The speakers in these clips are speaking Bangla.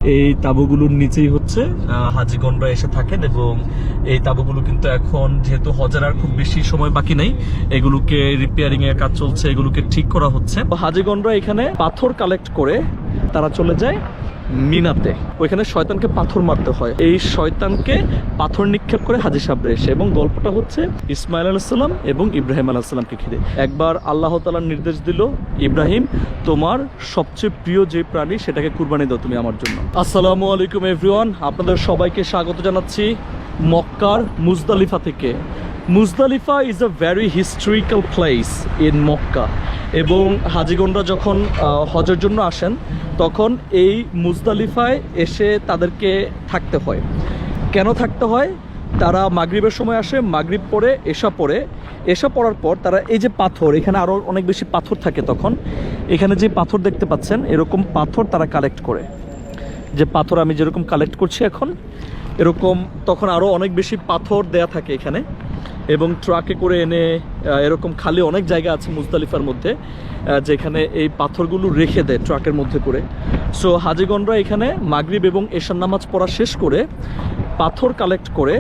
এই তাঁবুগুলোর নিচেই হচ্ছে হাজিগণরা এসে থাকেন এবং এই তাঁবুগুলো কিন্তু এখন যেহেতু হজের আর খুব বেশি সময় বাকি নেই, এগুলোকে রিপেয়ারিং এর কাজ চলছে, এগুলোকে ঠিক করা হচ্ছে। হাজিগণরা এখানে পাথর কালেক্ট করে তারা চলে যায় মিনাতে। ওইখানে শয়তানকে পাথর মারতে হয়, এই শয়তানকে পাথর নিক্ষেপ করে হাজি সাহেবরা এসে। এবং গল্পটা হচ্ছে ইসমাইল আলাইহিসসালাম এবং ইব্রাহিম আলাইহিসসালামকে ঘিরে। একবার আল্লাহ তাআলা নির্দেশ দিল, ইব্রাহিম তোমার সবচেয়ে প্রিয় যে প্রাণী সেটাকে কুরবানি দাও তুমি আমার জন্য। আসসালামু আলাইকুম এভরিওয়ান, আপনাদের সবাইকে স্বাগত জানাচ্ছি মক্কার মুজদালিফা থেকে। Muzdalifah is a very historical place in Mecca. এবং হাজিগণরা যখন হজের জন্য আসেন তখন এই মুজদালিফায় এসে তাদেরকে থাকতে হয়। কেন থাকতে হয়? তারা মাগরিবের সময় আসে, মাগরিব পরে এশা পড়ার পর তারা এই যে পাথর, এখানে আরও অনেক বেশি পাথর থাকে, তখন এখানে যে পাথর দেখতে পাচ্ছেন এরকম পাথর তারা কালেক্ট করে। যে পাথর আমি যেরকম কালেক্ট করছি এখন, এরকম তখন আরও অনেক বেশি পাথর দেয়া থাকে এখানে। এবং ট্রাকে করে এনে এরকম খালি অনেক জায়গা আছে মুজদালিফার মধ্যে যেখানে এই পাথরগুলো রেখে দেয় ট্রাকের মধ্যে করে। সো হাজিগণরা এখানে মাগরিব এবং এশার নামাজ পড়া শেষ করে পাথর কালেক্ট করে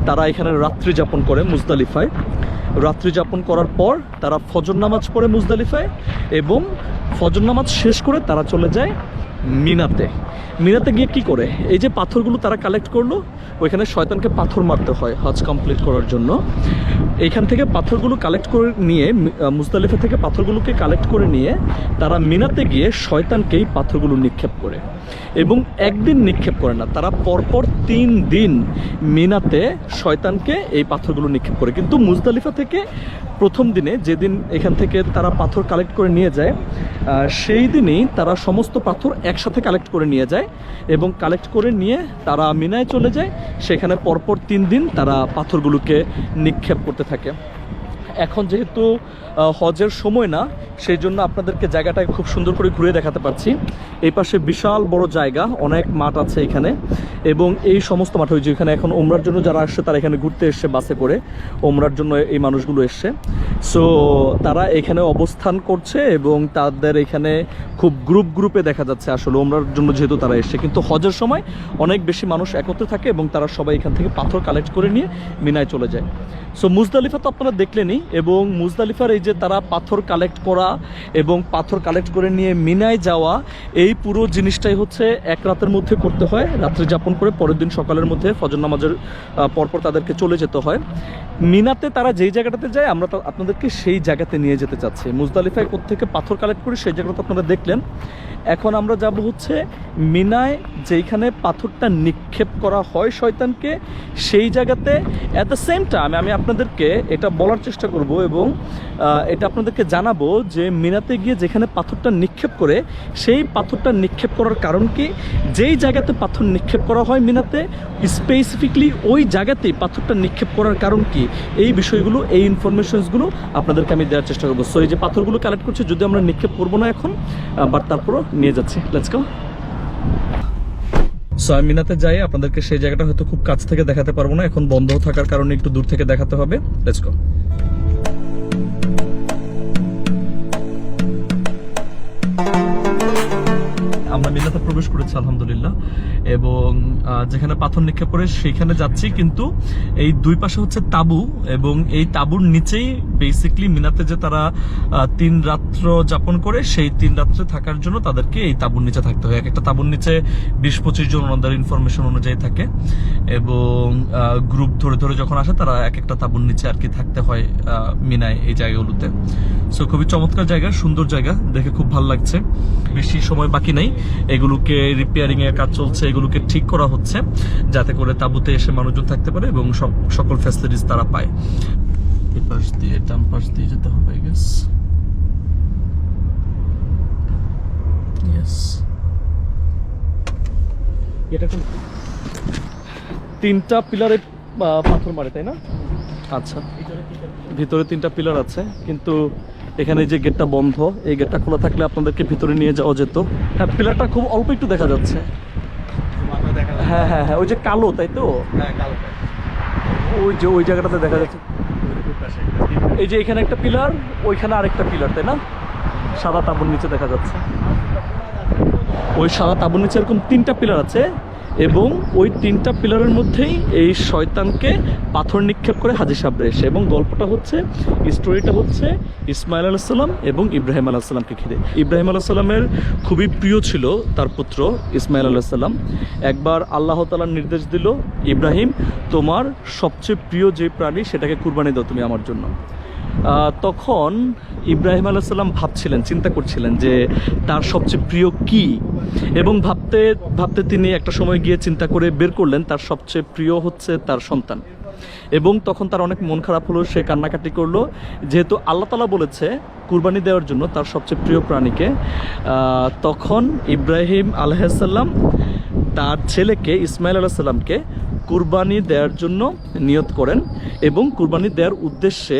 তারা এখানে রাত্রি যাপন করে মুজদালিফায়। রাত্রি যাপন করার পর তারা ফজর নামাজ পড়ে মুজদালিফায় এবং ফজর নামাজ শেষ করে তারা চলে যায় মিনাতে। মিনাতে গিয়ে কি করে? এই যে পাথরগুলো তারা কালেক্ট করলো, ওইখানে শয়তানকে পাথর মারতে হয় হজ কমপ্লিট করার জন্য। এইখান থেকে পাথরগুলো কালেক্ট করে নিয়ে, মুজদালিফা থেকে পাথরগুলোকে কালেক্ট করে নিয়ে তারা মিনাতে গিয়ে শয়তানকেই পাথরগুলো নিক্ষেপ করে। এবং একদিন নিক্ষেপ করে না, তারা পরপর 3 দিন মিনাতে শয়তানকে এই পাথরগুলো নিক্ষেপ করে। কিন্তু মুজদালিফা থেকে প্রথম দিনে, যেদিন এখান থেকে তারা পাথর কালেক্ট করে নিয়ে যায়, সেই দিনই তারা সমস্ত পাথর একসাথে কালেক্ট করে নিয়ে যায় এবং কালেক্ট করে নিয়ে তারা মিনায় চলে যায়। সেখানে পরপর 3 দিন তারা পাথরগুলোকে নিক্ষেপ করতে থাকে। এখন যেহেতু হজের সময় না, সেই জন্য আপনাদেরকে জায়গাটাকে খুব সুন্দর করে ঘুরে দেখাতে পারছি। এই পাশে বিশাল বড় জায়গা, অনেক মাঠ আছে এখানে। এবং এই সমস্ত মাঠ হয়েছে এখানে এখন ওমরার জন্য যারা আসছে তারা এখানে ঘুরতে এসছে বাসে করে, ওমরার জন্য এই মানুষগুলো এসছে। সো তারা এখানে অবস্থান করছে এবং তাদের এখানে খুব গ্রুপে দেখা যাচ্ছে আসলে ওমরার জন্য যেহেতু তারা এসছে। কিন্তু হজের সময় অনেক বেশি মানুষ একত্রে থাকে এবং তারা সবাই এখান থেকে পাথর কালেক্ট করে নিয়ে মিনায় চলে যায়। সো মুজদালিফা তো আপনারা দেখলেনই। এবং মুজদালিফার এই যে তারা পাথর কালেক্ট করা এবং পাথর কালেক্ট করে নিয়ে মিনায় যাওয়া, এই পুরো জিনিসটাই হচ্ছে এক রাতের মধ্যে করতে হয়। রাত্রি যাপন করে পরের দিন সকালের মধ্যে ফজর নামাজের পরপর তাদেরকে চলে যেতে হয় মিনাতে। তারা যেই জায়গাটাতে যায় আমরা আপনাদেরকে সেই জায়গাতে নিয়ে যেতে চাচ্ছি। মুজদালিফায় কোত্থেকে পাথর কালেক্ট করে সেই জায়গাটা আপনারা দেখলেন। এখন আমরা যাব হচ্ছে মিনায়, যেইখানে পাথরটা নিক্ষেপ করা হয় শয়তানকে, সেই জায়গাতে। অ্যাট দ্য সেম টাইম আমি আপনাদেরকে এটা বলার চেষ্টা করব এবং এটা আপনাদেরকে জানাবো যে মিনাতে গিয়ে যেখানে পাথরটা নিক্ষেপ করে, সেই পাথরটা নিক্ষেপ করার কারণ কি, যেই জায়গাতে পাথর নিক্ষেপ করা হয় মিনাতে স্পেসিফিকলি ওই জায়গাতেই পাথরটা নিক্ষেপ করার কারণ কি, এই বিষয়গুলো, এই ইনফরমেশনসগুলো আপনাদেরকে আমি দেওয়ার চেষ্টা করবো। সো এই যে পাথরগুলো কালেক্ট করছে, যদি আমরা নিক্ষেপ করবো না এখন, বাট তারপরও নিয়ে যাচ্ছি। Let's go. সো আমি মিনাতে যাই, আপনাদেরকে সেই জায়গাটা হয়তো খুব কাছ থেকে দেখাতে পারবো না, এখন বন্ধ থাকার কারণে একটু দূর থেকে দেখাতে হবে। Let's go. আমরা মিনাতে প্রবেশ করেছি আলহামদুলিল্লাহ, এবং যেখানে পাথর নিক্ষেপ করে সেইখানে যাচ্ছি। কিন্তু এই দুই পাশে হচ্ছে তাঁবু, এবং এই তাঁবুর নিচেই বেসিকলি মিনাতে যে তারা 3 রাত্র যাপন করে, সেই 3 রাত্রে থাকার জন্য তাদেরকে এই তাঁবুর নিচে থাকতে হয়। একটা তাঁবুর নিচে 20-25 জন ওনাদের ইনফরমেশন অনুযায়ী থাকে, এবং গ্রুপ ধরে যখন আসে তারা এক একটা তাঁবুর নিচে আর কি থাকতে হয় মিনায় এই জায়গাগুলোতে। সো খুবই চমৎকার জায়গা, সুন্দর জায়গা, দেখে খুব ভালো লাগছে। বেশি সময় বাকি নেই, এগুলোকে রিপেয়ারিং এর কাজ চলছে, এগুলোকে ঠিক করা হচ্ছে যাতে করে তাঁবুতে এসে মানুষজন থাকতে পারে এবং সকল ফ্যাসিলিটিস তারা পায়। এই পাশ দিয়ে, ডান পাশ দিয়ে যেতে হবে আই গেস। ইয়েস, এটা কোন 3টা পিলারে পাথর মারে, তাই না? আচ্ছা, ভিতরে 3টা পিলার আছে, কিন্তু এখানে যে গেটটা বন্ধ, এই গেটটা খোলা থাকলে আপনাদেরকে ভিতরে নিয়ে যাওয়া যেত। হ্যাঁ, পিলারটা খুব অল্প একটু দেখা যাচ্ছে। হ্যাঁ হ্যাঁ হ্যাঁ, ওই যে কালো, তাই তো? ওই যে ওই জায়গাটাতে দেখা যাচ্ছে। এই যে এখানে একটা পিলার, ওইখানে আরেকটা পিলার, তাই না? সাদা তাঁবুর নিচে দেখা যাচ্ছে। ওই সাদা তাঁবুর নিচে এরকম 3টা পিলার আছে এবং ওই 3টা পিলারের মধ্যেই এই শয়তানকে পাথর নিক্ষেপ করে হাজী সাহেব এসে। এবং গল্পটা হচ্ছে, স্টোরিটা হচ্ছে ইসমাইল আলাইহিস সালাম এবং ইব্রাহিম আলাইহিস সালামকে ঘিরে। ইব্রাহিম আলাইহিস সালামের খুবই প্রিয় ছিল তার পুত্র ইসমাইল আলাইহিস সালাম। একবার আল্লাহ তাআলা নির্দেশ দিল, ইব্রাহিম তোমার সবচেয়ে প্রিয় যে প্রাণী সেটাকে কুরবানি দাও তুমি আমার জন্য। তখন ইব্রাহিম আলাইহিস সালাম ভাবছিলেন, চিন্তা করছিলেন যে তার সবচেয়ে প্রিয় কি, এবং ভাবতে ভাবতে তিনি একটা সময় গিয়ে চিন্তা করে বের করলেন তার সবচেয়ে প্রিয় হচ্ছে তার সন্তান। এবং তখন তার অনেক মন খারাপ হলো, সে কান্নাকাটি করলো, যেহেতু আল্লাহ তাআলা বলেছে কুরবানি দেওয়ার জন্য তার সবচেয়ে প্রিয় প্রাণীকে। তখন ইব্রাহিম আলাইহিস সালাম তার ছেলেকে ইসমাইল আলাইহিস সালামকে কুরবানি দেওয়ার জন্য নিয়ত করেন এবং কুরবানি দেওয়ার উদ্দেশ্যে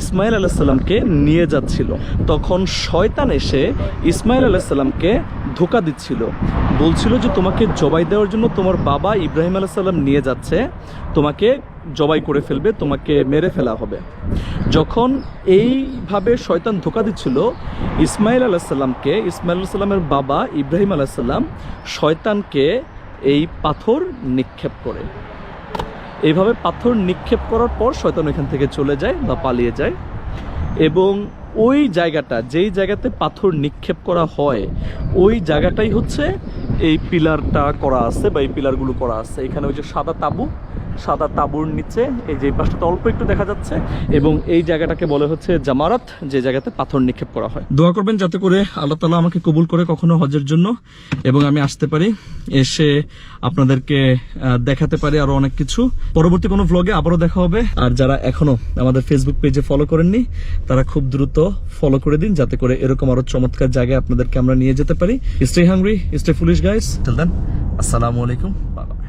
ইসমাইল আলাইহিস সালামকে নিয়ে যাচ্ছিল। তখন শয়তান এসে ইসমাইল আলাইহিস সালামকে ধোঁকা দিচ্ছিল, বলছিল যে তোমাকে জবাই দেওয়ার জন্য তোমার বাবা ইব্রাহিম আলাইহিস সালাম নিয়ে যাচ্ছে, তোমাকে জবাই করে ফেলবে, তোমাকে মেরে ফেলা হবে। যখন এইভাবে শয়তান ধোঁকা দিচ্ছিল ইসমাইল আলাইহিস সালামকে, ইসমাইল আলাইহিস সালামের বাবা ইব্রাহিম আলাইহিস সালাম শয়তানকে এই পাথর নিক্ষেপ করে। এইভাবে পাথর নিক্ষেপ করার পর শয়তান এখান থেকে চলে যায় বা পালিয়ে যায়। এবং ওই জায়গাটা, যেই জায়গাতে পাথর নিক্ষেপ করা হয়, ওই জায়গাটাই হচ্ছে এই পিলারটা করা আছে বা এই পিলারগুলো করা আছে। এখানে ওই যে সাদা তাঁবু, সাদা তাঁবুর নিচে এই যে পাশটা অল্প একটু দেখা যাচ্ছে, এবং এই জায়গাটাকে বলে হচ্ছে জামারাত, যে জায়গাতে পাথর নিক্ষেপ করা হয়। দোয়া করবেন যাতে করে আল্লাহ তাআলা আমাকে কবুল করে কখনো হজের জন্য, এবং আমি আসতে পারি, এসে আপনাদেরকে দেখাতে পারি আরো অনেক কিছু। পরবর্তী কোনো ভ্লগে আবারও দেখা হবে। আর যারা এখনো আমাদের ফেসবুক পেজে ফলো করেননি তারা খুব দ্রুত ফলো করে দিন, যাতে করে এরকম আরো চমৎকার জায়গায় আপনাদেরকে আমরা নিয়ে যেতে পারি। Stay hungry, stay foolish guys. Till then, আসসালামু আলাইকুম, বাই বাই।